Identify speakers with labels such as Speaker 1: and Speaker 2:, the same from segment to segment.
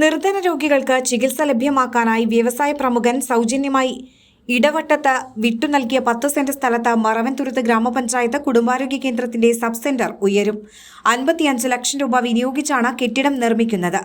Speaker 1: നിർധന രോഗികൾക്ക് ചികിത്സ ലഭ്യമാക്കാനായി വ്യവസായ പ്രമുഖൻ സൗജന്യമായി ഇടവട്ടത്ത് വിട്ടു നൽകിയ 10 സെന്റ് സ്ഥലത്ത് മറവൻതുരുത്ത് ഗ്രാമപഞ്ചായത്ത് കുടുംബാരോഗ്യ കേന്ദ്രത്തിന്റെ സബ് സെന്റർ ഉയരും. 55 ലക്ഷം രൂപ വിനിയോഗിച്ചാണ് കെട്ടിടം നിർമ്മിക്കുന്നത്.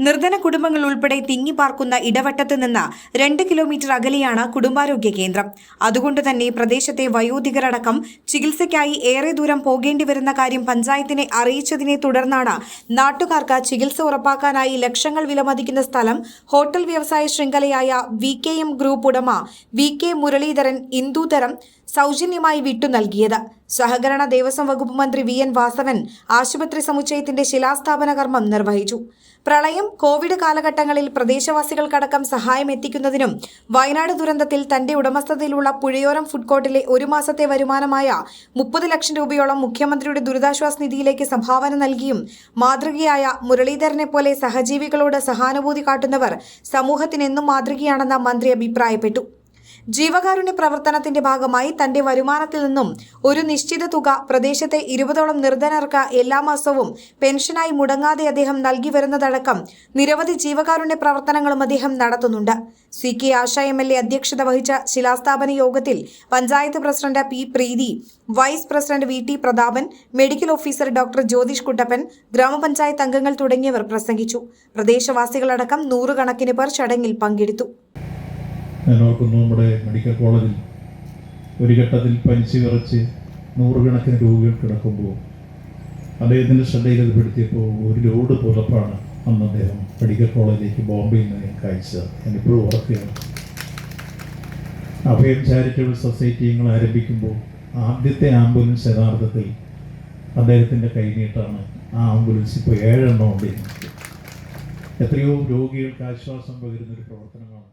Speaker 1: നിർധന കുടുംബങ്ങൾ ഉൾപ്പെടെ തിങ്ങിപ്പാർക്കുന്ന ഇടവട്ടത്ത് നിന്ന് 2 കിലോമീറ്റർ അകലെയാണ് കുടുംബാരോഗ്യ കേന്ദ്രം. അതുകൊണ്ട് തന്നെ പ്രദേശത്തെ വയോധികരടക്കം ചികിത്സയ്ക്കായി ഏറെ ദൂരം പോകേണ്ടി വരുന്ന കാര്യം പഞ്ചായത്തിനെ അറിയിച്ചതിനെ തുടർന്നാണ് നാട്ടുകാർക്ക് ചികിത്സ ഉറപ്പാക്കാനായി ലക്ഷങ്ങൾ വിലമതിക്കുന്ന സ്ഥലം ഹോട്ടൽ വ്യവസായ ശൃംഖലയായ VKM ഗ്രൂപ്പ് ഉടമ VK മുരളീധരൻ ഇന്ദുതരം സൗജന്യമായി വിട്ടു നൽകിയത്. സഹകരണ ദേവസ്വം വകുപ്പ് മന്ത്രി VN വാസവൻ ആശുപത്രി സമുച്ചയത്തിന്റെ ശിലാസ്ഥാപന കർമ്മം നിർവഹിച്ചു. പ്രളയം, കോവിഡ് കാലഘട്ടങ്ങളിൽ പ്രദേശവാസികൾക്കടക്കം സഹായം എത്തിക്കുന്നതിനും വയനാട് ദുരന്തത്തിൽ തന്റെ ഉടമസ്ഥതയിലുള്ള പുഴയോരം ഫുഡ് കോർട്ടിലെ 1 മാസത്തെ വരുമാനമായ 30 ലക്ഷം രൂപയോളം മുഖ്യമന്ത്രിയുടെ ദുരിതാശ്വാസ നിധിയിലേക്ക് സംഭാവന നൽകിയും മാതൃകയായ മുരളീധരനെ പോലെ സഹജീവികളോട് സഹാനുഭൂതി കാട്ടുന്നവർ സമൂഹത്തിനെന്നും മാതൃകയാണെന്ന് മന്ത്രി അഭിപ്രായപ്പെട്ടു. ജീവകാരുണ്യ പ്രവർത്തനത്തിന്റെ ഭാഗമായി തന്റെ വരുമാനത്തിൽ നിന്നും ഒരു നിശ്ചിത തുക പ്രദേശത്തെ 20ഓളം നിർധനർക്ക് എല്ലാ മാസവും പെൻഷനായി മുടങ്ങാതെ അദ്ദേഹം നൽകി വരുന്നതടക്കം നിരവധി ജീവകാരുണ്യ പ്രവർത്തനങ്ങളും അദ്ദേഹം നടത്തുന്നുണ്ട്. CK ആശ MLA അധ്യക്ഷത വഹിച്ച ശിലാസ്ഥാപന യോഗത്തിൽ panchayat president P Preethi, vice president VT Prathapan, medical officer doctor Jyothish Kuttappan, ഗ്രാമപഞ്ചായത്ത് അംഗങ്ങൾ തുടങ്ങിയവർ പ്രസംഗിച്ചു. പ്രദേശവാസികളടക്കം 100 കണക്കിന് പേർ ചടങ്ങിൽ പങ്കെടുത്തു.
Speaker 2: ഞാൻ ഓർക്കുന്നു, നമ്മുടെ മെഡിക്കൽ കോളേജിൽ ഒരു ഘട്ടത്തിൽ പനിച്ച് വിറച്ച് 100 കണക്കിന് രോഗികൾ കിടക്കുമ്പോൾ അദ്ദേഹത്തിൻ്റെ ശ്രദ്ധയിൽ പെടുത്തിയപ്പോൾ ഒരു ലോഡ് പുറപ്പാണ് അന്ന് അദ്ദേഹം മെഡിക്കൽ കോളേജിലേക്ക് ബോംബെയിൽ നിന്ന് ഞങ്ങൾക്ക് അയച്ചത്. ഞാനിപ്പോഴും ഓർക്കുകയാണ്. അഭയം ചാരിറ്റബിൾ സൊസൈറ്റി ഞങ്ങൾ ആരംഭിക്കുമ്പോൾ ആദ്യത്തെ ആംബുലൻസ് യഥാർത്ഥത്തിൽ അദ്ദേഹത്തിൻ്റെ കൈനീട്ടാണ്. ആ ആംബുലൻസ് ഇപ്പോൾ 7 എണ്ണം ഉണ്ട്. എത്രയോ രോഗികൾക്ക് ആശ്വാസം പകരുന്നൊരു പ്രവർത്തനമാണ്.